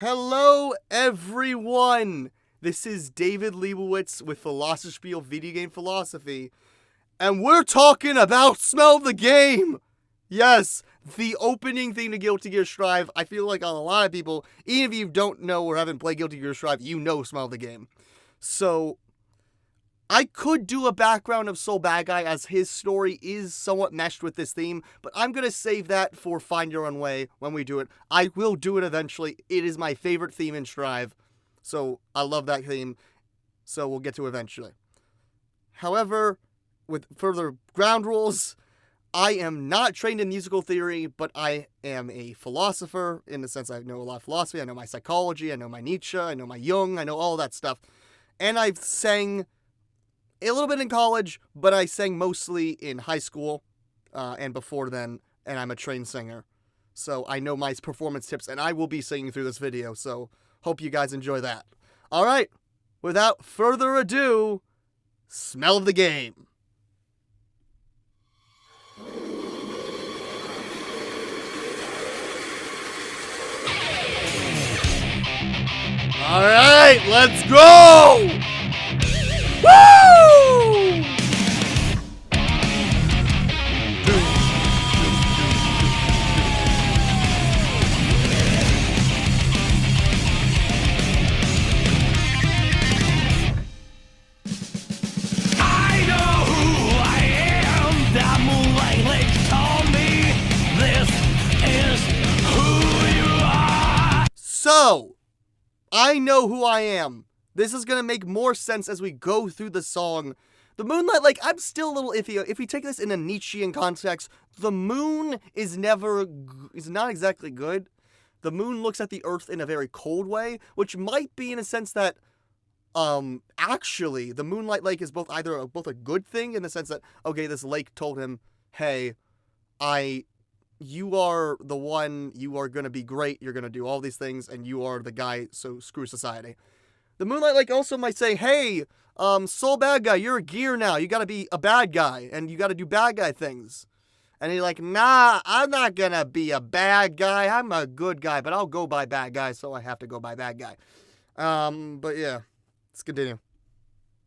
Hello, everyone! This is David Leibowitz with Philosophy Video Game Philosophy, and we're talking about Smell the Game! Yes, the opening thing to Guilty Gear Strive. I feel like on a lot of people, even if you don't know or haven't played Guilty Gear Strive, you know Smell the Game. So, I could do a background of Soul Bad Guy as his story is somewhat meshed with this theme, but I'm going to save that for Find Your Own Way when we do it. I will do it eventually. It is my favorite theme in Strive, so I love that theme, so we'll get to it eventually. However, with further ground rules, I am not trained in musical theory, but I am a philosopher in the sense I know a lot of philosophy. I know my psychology, I know my Nietzsche, I know my Jung, I know all that stuff. And I've sang a little bit in college, but I sang mostly in high school and before then, and I'm a trained singer. So I know my performance tips, and I will be singing through this video, so hope you guys enjoy that. All right, without further ado, Smell of the Game. All right, let's go! Woo! I know who I am. That moonlight told me this is who you are. So, I know who I am. This is going to make more sense as we go through the song. The moonlight, like, I'm still a little iffy. If we take this in a Nietzschean context, the moon is not exactly good. The moon looks at the earth in a very cold way, which might be in a sense that, actually, the Moonlight Lake is both a good thing in the sense that, okay, this lake told him, hey, you are the one, you are going to be great, you're going to do all these things, and you are the guy, so screw society. The Moonlight Lake also might say, hey, Soul Bad Guy, you're a gear now. You gotta be a bad guy, and you gotta do bad guy things. And he's like, nah, I'm not gonna be a bad guy. I'm a good guy, but I'll go by bad guy, so I have to go by bad guy. But yeah, let's continue.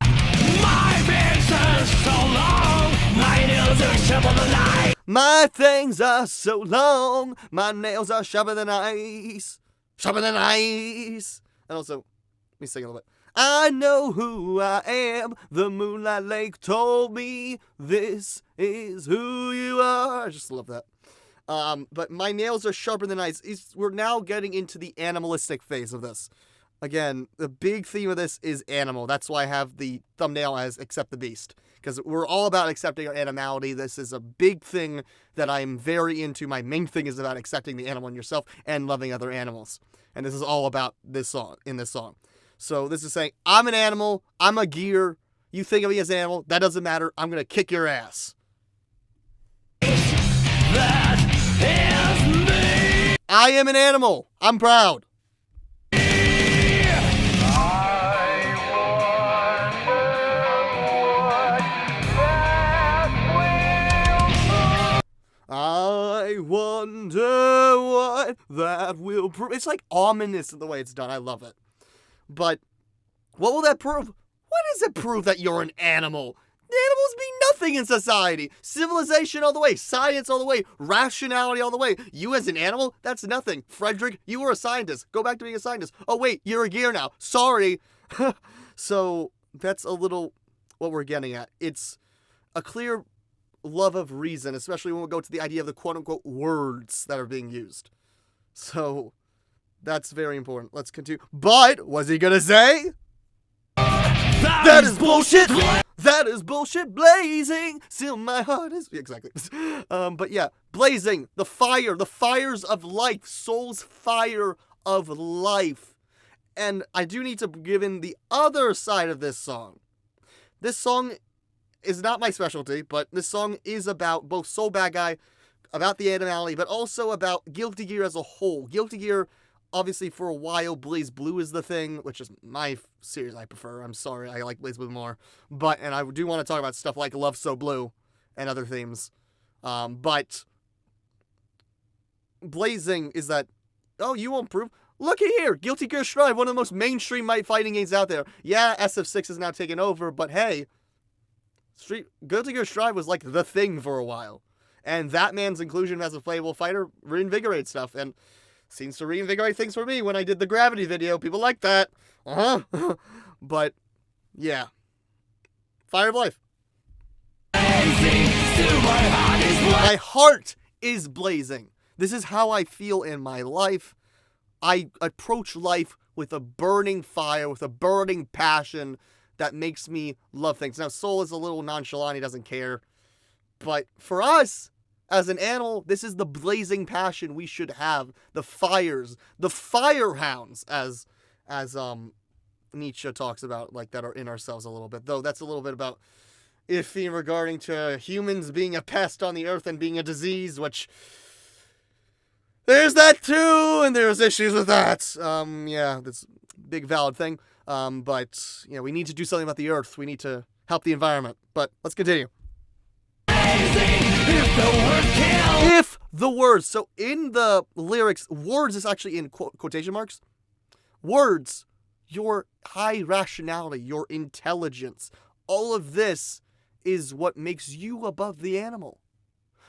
My fingers are so long. My nails are sharper than ice. My things are so long, my nails are sharper than ice. Sharper than ice. And also, let me sing a little bit. I know who I am. The Moonlight Lake told me this is who you are. I just love that. But my nails are sharper than ice. We're now getting into the animalistic phase of this. Again, the big theme of this is animal. That's why I have the thumbnail as Accept the Beast. Because we're all about accepting our animality. This is a big thing that I'm very into. My main thing is about accepting the animal in yourself and loving other animals. And this is all about this song, in this song. So this is saying, I'm an animal, I'm a gear, you think of me as an animal, that doesn't matter, I'm gonna kick your ass. That is me. I am an animal, I'm proud. I wonder what that will prove. It's like ominous in the way it's done, I love it. But what will that prove? What does it prove that you're an animal? Animals mean nothing in society. Civilization all the way. Science all the way. Rationality all the way. You as an animal? That's nothing. Frederick, you were a scientist. Go back to being a scientist. Oh wait, you're a gear now. Sorry. So that's a little what we're getting at. It's a clear love of reason, especially when we go to the idea of the quote-unquote words that are being used. So that's very important. Let's continue. But, what's he gonna say? That is bullshit! That is bullshit blazing! Still my heart is... Exactly. But yeah, blazing. The fire. The fires of life. Soul's fire of life. And I do need to give in the other side of this song. This song is not my specialty, but this song is about both Soul Bad Guy, about the animality, but also about Guilty Gear as a whole. Guilty Gear, obviously, for a while, Blaze Blue is the thing, which is my series I prefer. I'm sorry, I like Blaze Blue more. And I do want to talk about stuff like Love So Blue and other themes. But blazing is that, oh, you won't prove. Look at here. Guilty Gear Strive, one of the most mainstream fighting games out there. Yeah, SF6 is now taken over, but hey, Guilty Gear Strive was like the thing for a while. And that man's inclusion as a playable fighter reinvigorates stuff, and seems to reinvigorate things for me when I did the Gravity video. People like that. But, yeah. Fire of Life. My heart is blazing. This is how I feel in my life. I approach life with a burning fire, with a burning passion that makes me love things. Now, Soul is a little nonchalant. He doesn't care. But for us, as an animal, this is the blazing passion we should have. The fires, the firehounds, as Nietzsche talks about, like, that are in ourselves a little bit. Though that's a little bit about iffy regarding to humans being a pest on the earth and being a disease, which there's that too, and there's issues with that. Yeah, that's a big valid thing. But, you know, we need to do something about the earth. We need to help the environment. But let's continue. If the words. So in the lyrics, words is actually in quotation marks. Words, your high rationality, your intelligence, all of this is what makes you above the animal.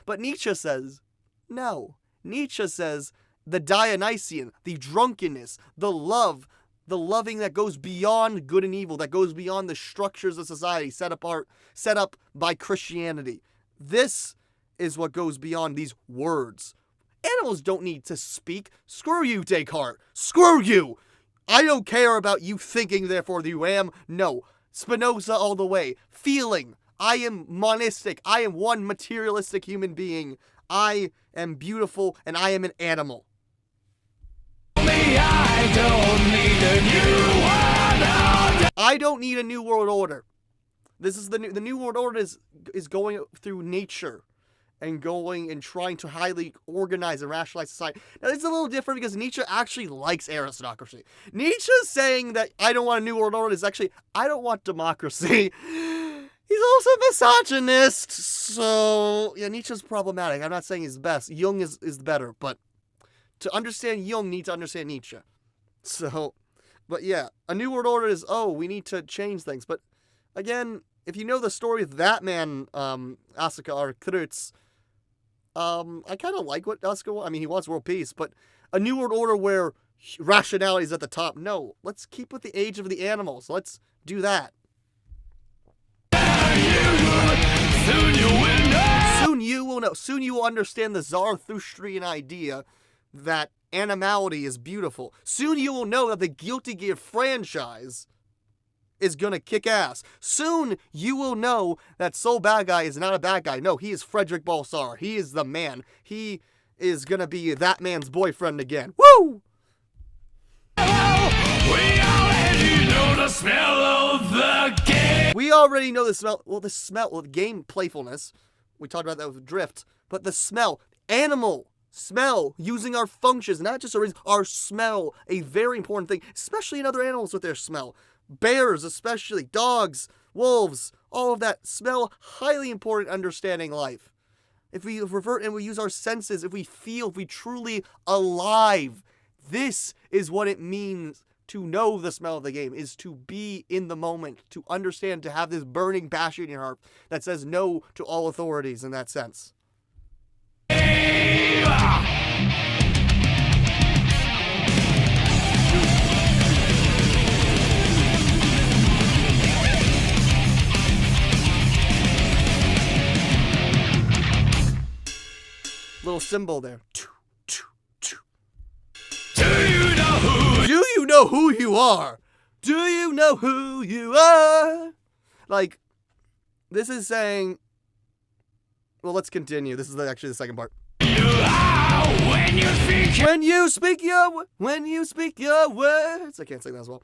But Nietzsche says, no. Nietzsche says the Dionysian, the drunkenness, the love, the loving that goes beyond good and evil, that goes beyond the structures of society set up by Christianity. This is what goes beyond these words. Animals don't need to speak. Screw you, Descartes. Screw you. I don't care about you thinking, therefore you am. No. Spinoza all the way. Feeling. I am monistic. I am one materialistic human being. I am beautiful, and I am an animal. I don't need a new world order. This is the new world order is going through nature and going and trying to highly organize and rationalize society. Now, this is a little different because Nietzsche actually likes aristocracy. Nietzsche's saying that I don't want a new world order is actually, I don't want democracy. He's also a misogynist, so yeah, Nietzsche's problematic. I'm not saying he's the best. Jung is better, but to understand Jung, need to understand Nietzsche. So, but yeah, a new world order is, we need to change things. But again, if you know the story of that man, Asuka or Kreutz, I kind of like what Asuka wants. I mean, he wants world peace, but a new world order where rationality is at the top. No, let's keep with the age of the animals. Let's do that. Soon you will know. Soon you will understand the Zarathustrian idea that animality is beautiful. Soon you will know that the Guilty Gear franchise is gonna kick ass. Soon you will know that Soul Bad Guy is not a bad guy. No, he is Frederick Balsar. He is the man. He is gonna be that man's boyfriend again. Woo! We already know the smell of the game. We already know the smell. Well, the smell of game playfulness. We talked about that with Drift. But the smell. Animal smell. Using our functions. Not just our smell. A very important thing. Especially in other animals with their smell. Bears, especially. Dogs. Wolves. All of that. Smell. Highly important in understanding life. If we revert and we use our senses. If we feel. If we truly alive. This is what it means to know the smell of the game, is to be in the moment, to understand, to have this burning passion in your heart that says no to all authorities in that sense. Little symbol there. Do you know who you are? Do you know who you are? Like, this is saying... Well, let's continue. This is actually the second part. When you speak your words... I can't sing that as well.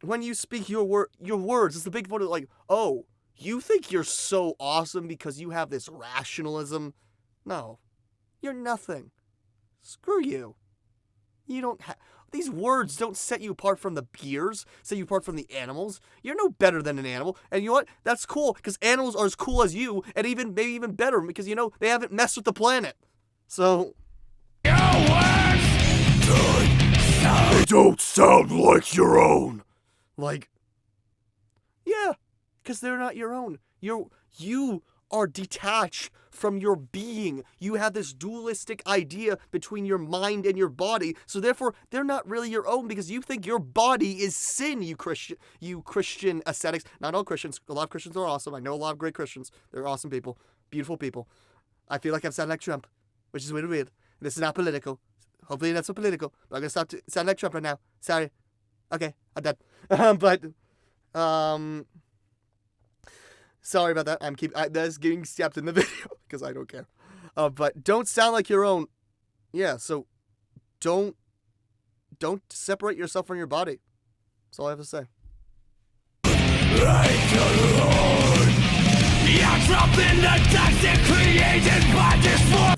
When you speak your words, it's the big point of like, oh, you think you're so awesome because you have this rationalism? No. You're nothing. Screw you. You don't have... These words don't set you apart from the gears, set you apart from the animals. You're no better than an animal. And you know what? That's cool, because animals are as cool as you, and maybe even better, because, you know, they haven't messed with the planet. So... Your words! They don't sound like your own. Like, yeah, because they're not your own. You are detached from your being. You have this dualistic idea between your mind and your body, so therefore they're not really your own because you think your body is sin, you Christian ascetics. Not all Christians. A lot of Christians are awesome. I know a lot of great Christians. They're awesome people. Beautiful people. I feel like I'm sounding like Trump, which is weird. This is not political. Hopefully not so political. But I'm going to stop sounding like Trump right now. Sorry. Okay, I'm done. Sorry about that. That's getting stepped in the video because I don't care. But don't sound like your own. Yeah, so don't separate yourself from your body. That's all I have to say.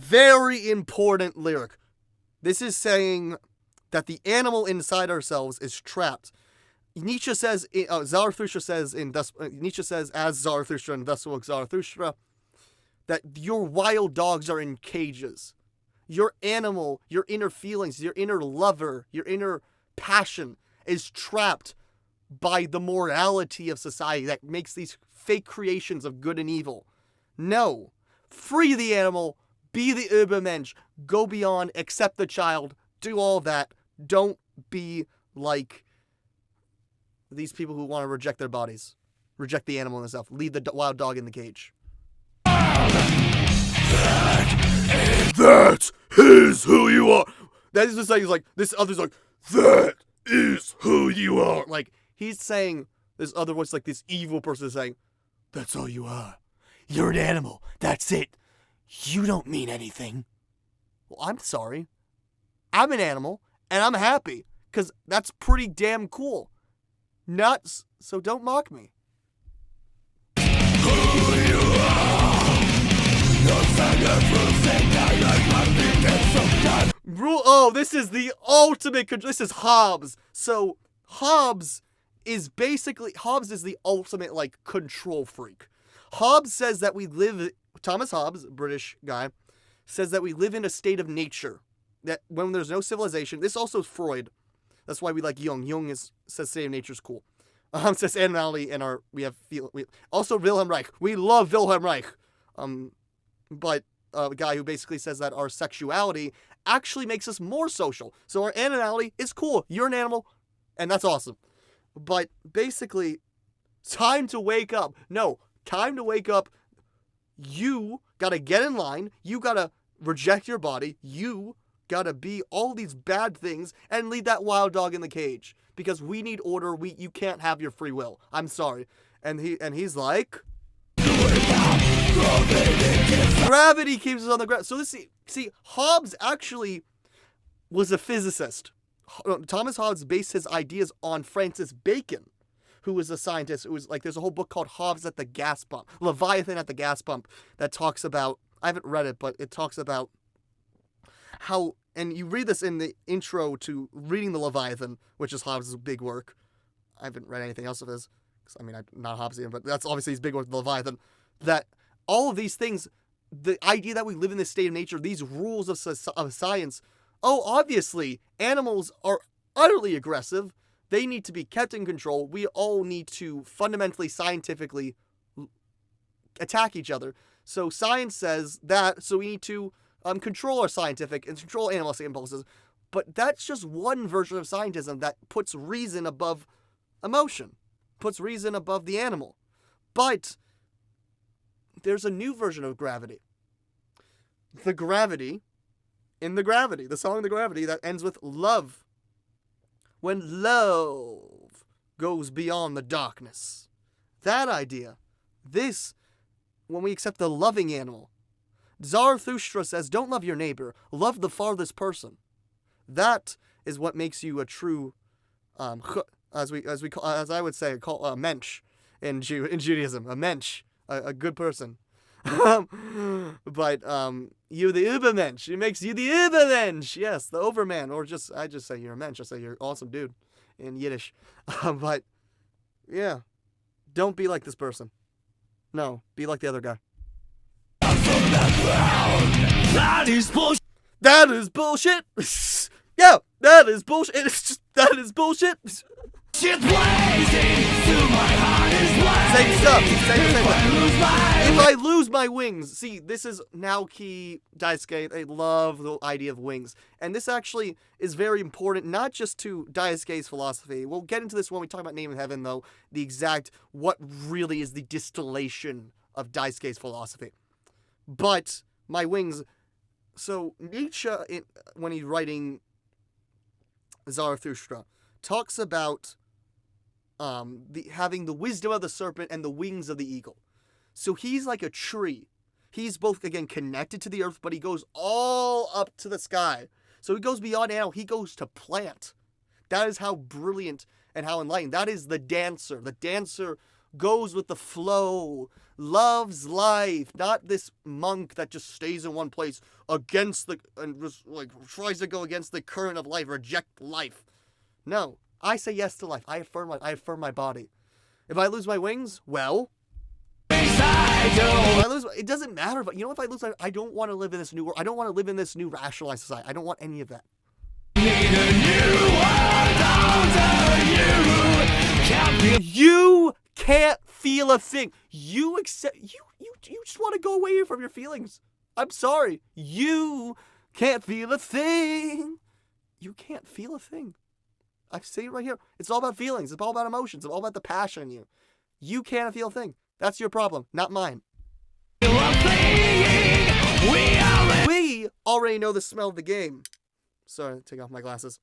Very important lyric. This is saying that the animal inside ourselves is trapped. Nietzsche says, Zarathustra says Nietzsche says, as Zarathustra and thus woke Zarathustra, that your wild dogs are in cages. Your animal, your inner feelings, your inner lover, your inner passion is trapped by the morality of society that makes these fake creations of good and evil. No. Free the animal, be the Übermensch, go beyond, accept the child, do all that. Don't be like these people who want to reject their bodies. Reject the animal in itself. Leave the wild dog in the cage. That is who you are. That is just like, he's like, this other's like, that is who you are. Like, he's saying, this other voice, like this evil person is saying, that's all you are. You're an animal. That's it. You don't mean anything. Well, I'm sorry. I'm an animal, and I'm happy, because that's pretty damn cool. Nuts, so don't mock me. Oh, this is the ultimate. This is Hobbes. So Hobbes is the ultimate like control freak. Hobbes says that we live. Thomas Hobbes, British guy, says that we live in a state of nature. That when there's no civilization. This also is Freud. That's why we like Jung. Jung says state of nature is cool. Says animality and also Wilhelm Reich. We love Wilhelm Reich. But a guy who basically says that our sexuality actually makes us more social. So our animality is cool. You're an animal, and that's awesome. But basically, time to wake up. No, time to wake up. You gotta get in line. You gotta reject your body. You gotta be all these bad things and leave that wild dog in the cage. Because we need order. You can't have your free will. I'm sorry. And he's like, gravity keeps us on the ground. So see, Hobbes actually was a physicist. Thomas Hobbes based his ideas on Francis Bacon, who was a scientist. It was like, there's a whole book called Hobbes at the Gas Pump, Leviathan at the Gas Pump, that talks about, I haven't read it, but it talks about how, and you read this in the intro to reading the Leviathan, which is Hobbes' big work. I haven't read anything else of his, because I'm not Hobbesian, but that's obviously his big work, the Leviathan, that all of these things, the idea that we live in this state of nature, these rules of science, obviously, animals are utterly aggressive. They need to be kept in control. We all need to fundamentally, scientifically attack each other. So science says that, so we need to control our scientific and control animalistic impulses. But that's just one version of scientism that puts reason above emotion, puts reason above the animal. But there's a new version of gravity. The gravity in the gravity, the song The Gravity, that ends with love. When love goes beyond the darkness. That idea. This, when we accept the loving animal. Zarathustra says, don't love your neighbor, love the farthest person. That is what makes you a true, as I would say, call a mensch in Judaism, a mensch, a good person. But you're the Übermensch. It makes you the Übermensch. Yes, the Overman, or I just say you're a mensch. I say you're an awesome dude in Yiddish. But yeah, don't be like this person. No, be like the other guy. That is bullshit. Yeah, that is bullshit. It's just, that is bullshit. Shit blazing through my heart is blazing. Same stuff. Same If I thing. lose my If I lose my wings, see, this is Naoki Daisuke. They love the idea of wings. And this actually is very important, not just to Daisuke's philosophy. We'll get into this when we talk about Name of Heaven, though, the exact, what really is the distillation of Daisuke's philosophy. But my wings, so Nietzsche, when he's writing Zarathustra, talks about having the wisdom of the serpent and the wings of the eagle. So he's like a tree. He's both, again, connected to the earth, but he goes all up to the sky. So he goes beyond animal. He goes to plant. That is how brilliant and how enlightened. That is the dancer. The dancer goes with the flow, loves life, not this monk that just stays in one place against and just like tries to go against the current of life, reject life. No, I say yes to life. I affirm my body. If I lose my wings, well, if I lose, it doesn't matter. But if I lose, I don't want to live in this new world. I don't want to live in this new rationalized society. I don't want any of that. You can't feel a thing. You just want to go away from your feelings. I'm sorry. You can't feel a thing. You can't feel a thing. I say it right here. It's all about feelings. It's all about emotions. It's all about the passion in you. You can't feel a thing. That's your problem, not mine. We already know the smell of the game. Sorry, take off my glasses.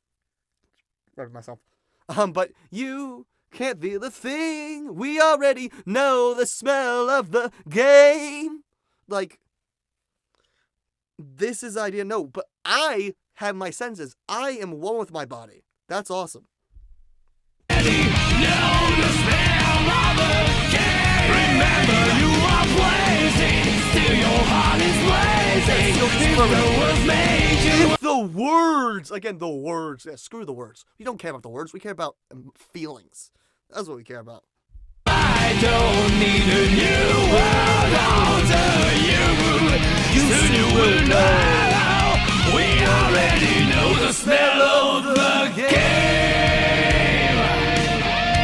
Rubbing myself. But you can't feel a thing. We already know the smell of the game. Like, this is idea. No, but I have my senses. I am one with my body. That's awesome. Remember, you are blazing. Still, your heart is blazing. If the words, again, the words. Yeah, screw the words. We don't care about the words. We care about feelings. That's what we care about. I don't need a new world order. You will know. We already know the smell of the game.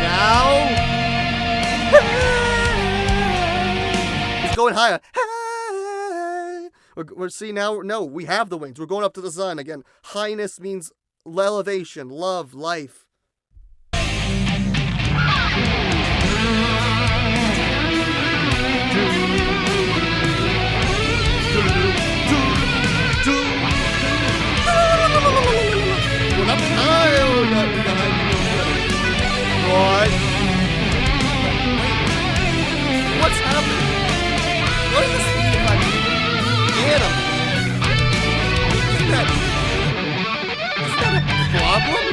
Now, it's going higher. We're seeing now. No, we have the wings. We're going up to the sun again. Highness means elevation, love, life. What? What's happening? What is this mean if I'm animal? Isn't that a problem?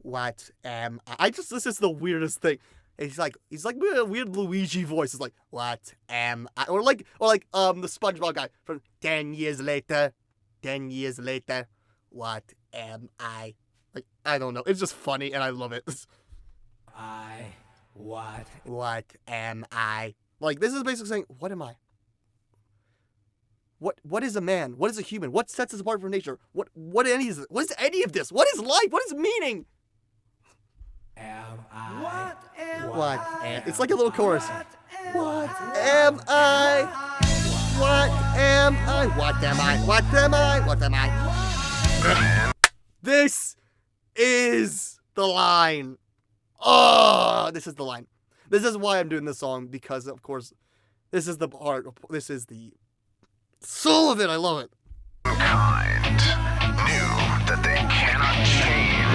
What am I? This is the weirdest thing. He's like a weird Luigi voice. It's like, what am I? Or like the SpongeBob guy from 10 years later. 10 years later. What am I? Like, I don't know. It's just funny and I love it. What am I? Like, this is basically saying, what am I? What is a man? What is a human? What sets us apart from nature? What is any of this? What is life? What is meaning? What am It's like a little chorus. What am I? What am I? What am I? What am I? What am I? This is the line. Oh, this is the line. This is why I'm doing this song, because of course, this is the part. This is the soul of it. I love it.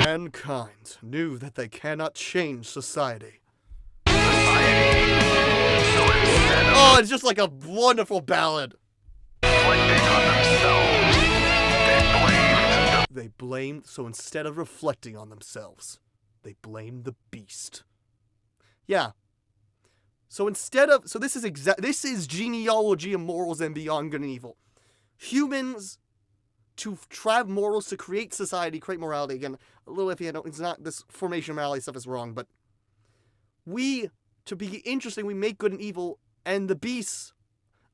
Mankind knew that they cannot change society. Oh, it's just like a wonderful ballad. They blamed, so instead of reflecting on themselves, they blamed the beast. Yeah. So this is genealogy of morals and beyond good and evil. Humans to have morals, to create society, create morality. Again, a little iffy. It's not, this formation of morality stuff is wrong, but to be interesting, we make good and evil, and the beasts,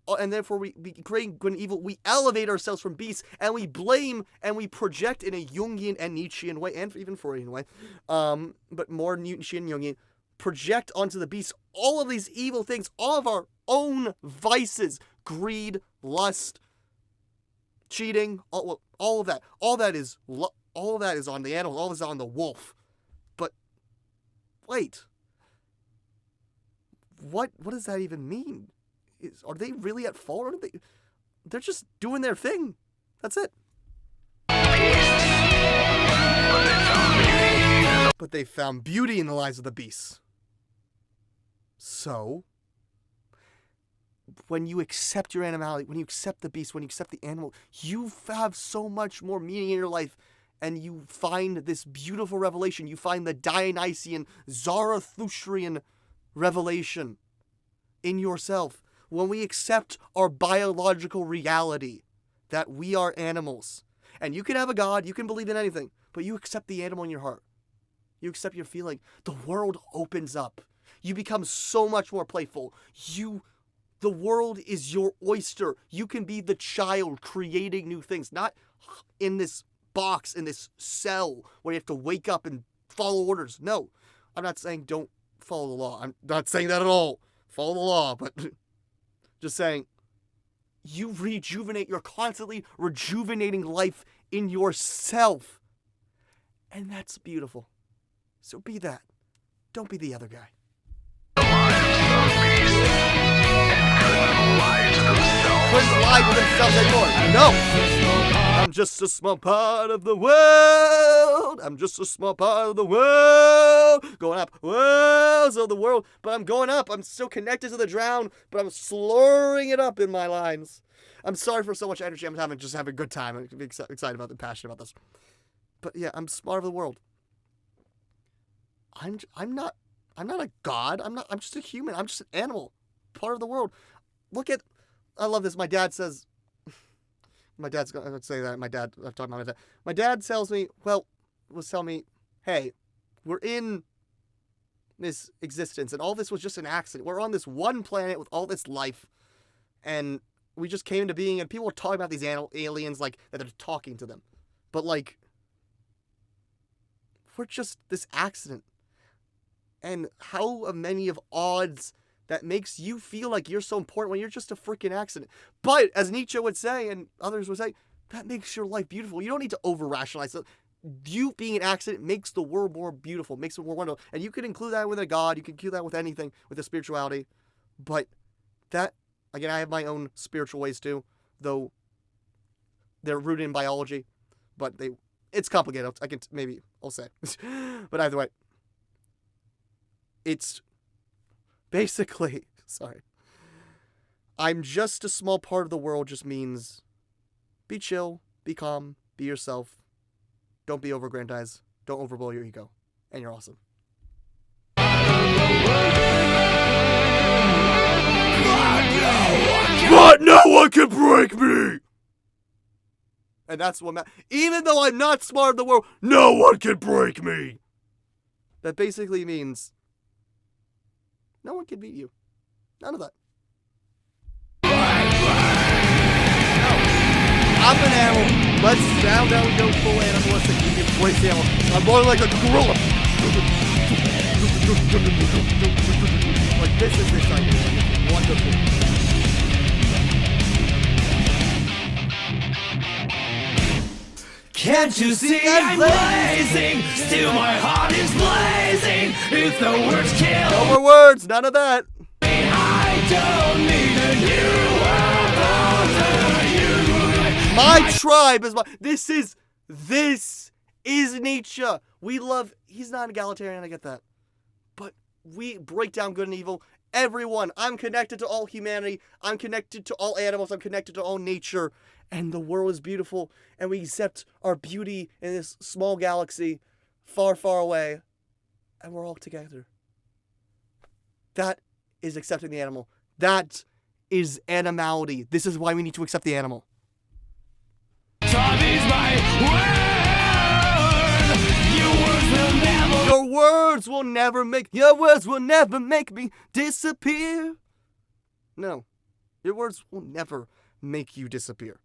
and therefore we create good and evil, we elevate ourselves from beasts, and we blame, and we project in a Jungian and Nietzschean way, and even Freudian way, but more Nietzschean and Jungian, project onto the beasts all of these evil things, all of our own vices, greed, lust, cheating, all of that. All of that is on the animal, all of that is on the wolf. But wait. What does that even mean? Are they really at fault? They're just doing their thing. That's it. But they found beauty in the lives of the beasts. So, when you accept your animality, when you accept the beast, when you accept the animal, you have so much more meaning in your life, and you find this beautiful revelation. You find the Dionysian, Zarathustrian revelation in yourself. When we accept our biological reality, that we are animals, and you can have a God, you can believe in anything, but you accept the animal in your heart. You accept your feeling. The world opens up. You become so much more playful. The world is your oyster. You can be the child creating new things, not in this box, in this cell where you have to wake up and follow orders. No, I'm not saying don't follow the law. I'm not saying that at all. Follow the law, but just saying you rejuvenate. You're constantly rejuvenating life in yourself. And that's beautiful. So be that. Don't be the other guy. Couldn't lie to themselves anymore. No! I'm just a small part of the world. I'm just a small part of the world. Going up. Whoa, so the world. But I'm going up. I'm still connected to the drown, but I'm slurring it up in my lines. I'm sorry for so much energy. I'm having a good time. I'm excited about it, passionate about this. But yeah, I'm smart of the world. I'm not a god. I'm just a human. I'm just an animal. Part of the world. I love this. My dad says, my dad's going to say that. I'm talking about my dad. My dad tells me, hey, we're in this existence, and all this was just an accident. We're on this one planet with all this life, and we just came to being, and people are talking about these aliens like that they're talking to them. But like, we're just this accident. And how many of odds that makes you feel like you're so important when you're just a freaking accident. But as Nietzsche would say, and others would say, that makes your life beautiful. You don't need to over-rationalize it. You being an accident makes the world more beautiful, makes it more wonderful. And you can include that with a god, you can include that with anything, with a spirituality. But that, again, I have my own spiritual ways too, though they're rooted in biology. But it's complicated. I'll say. But either way, it's basically, sorry, I'm just a small part of the world just means be chill, be calm, be yourself, don't be over-aggrandized, don't overblow your ego, and you're awesome. But no one can break me! And that's what even though I'm not smart in the world, no one can break me! That basically means no one can beat you. None of that. No. I'm an animal. Let's now we go full animalistic. We can embrace the animal. I'm more like a gorilla. Like this is this idea. Wonderful. Can't you see I'm blazing? Still my heart is blazing. If the words kill, no more words, none of that. I don't need a new world. My tribe is this is Nietzsche. He's not egalitarian, I get that. But we break down good and evil. Everyone, I'm connected to all humanity. I'm connected to all animals. I'm connected to all nature. And the world is beautiful, and we accept our beauty in this small galaxy far, far away, and we're all together. That is accepting the animal. That is animality. This is why we need to accept the animal. Time is words will never make me disappear. No. Your words will never make you disappear.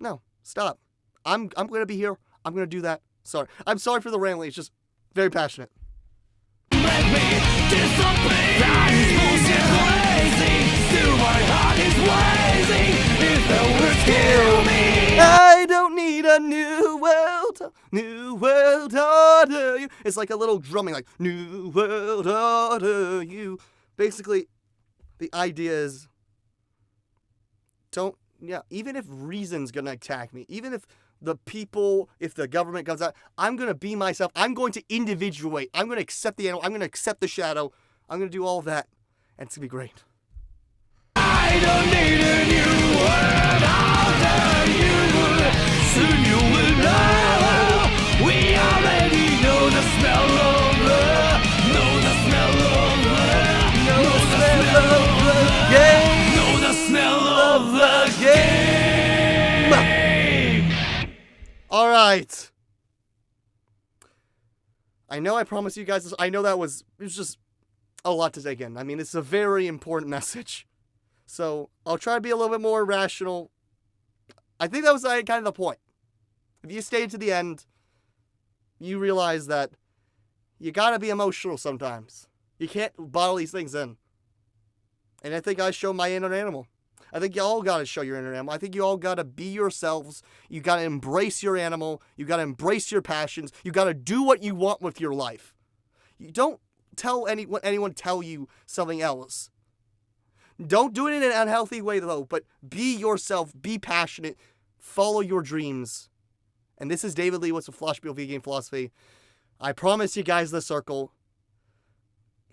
No. Stop. I'm going to be here. I'm going to do that. Sorry. I'm sorry for the rambling. It's just very passionate. Let me disappear. That is bullshit crazy. Still my heart is lazy. If the words kill me, I don't need a new world order. You. It's like a little drumming, like new world order. You. Basically, the idea is, even if reason's gonna attack me, even if the government comes out, I'm gonna be myself. I'm going to individuate. I'm gonna accept the animal. I'm gonna accept the shadow. I'm gonna do all of that, and it's gonna be great. I don't need a new world order. You soon you will know. We already know the smell of love. Know the smell of love. Know the smell of the game. Know the smell of the game. All right. I know I promised you guys this. I know it was just a lot to take in. I mean, it's a very important message. So I'll try to be a little bit more rational. I think that was kind of the point. If you stayed to the end, you realize that you gotta be emotional sometimes. You can't bottle these things in. And I think I showed my inner animal. I think you all gotta show your inner animal. I think you all gotta be yourselves. You gotta embrace your animal. You gotta embrace your passions. You gotta do what you want with your life. You don't tell anyone tell you something else. Don't do it in an unhealthy way, though, but be yourself, be passionate, follow your dreams. And this is David Lee with some Flashbill Vegan Philosophy. I promise you guys the circle.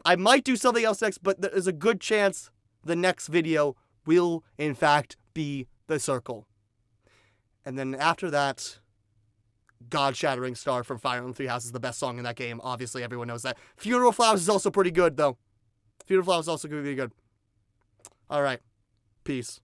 I might do something else next, but there's a good chance the next video will, in fact, be the circle. And then after that, God-Shattering Star from Fire Emblem Three Houses is the best song in that game. Obviously, everyone knows that. Funeral Flowers is also pretty good, though. Funeral Flowers is also going to be good. All right. Peace.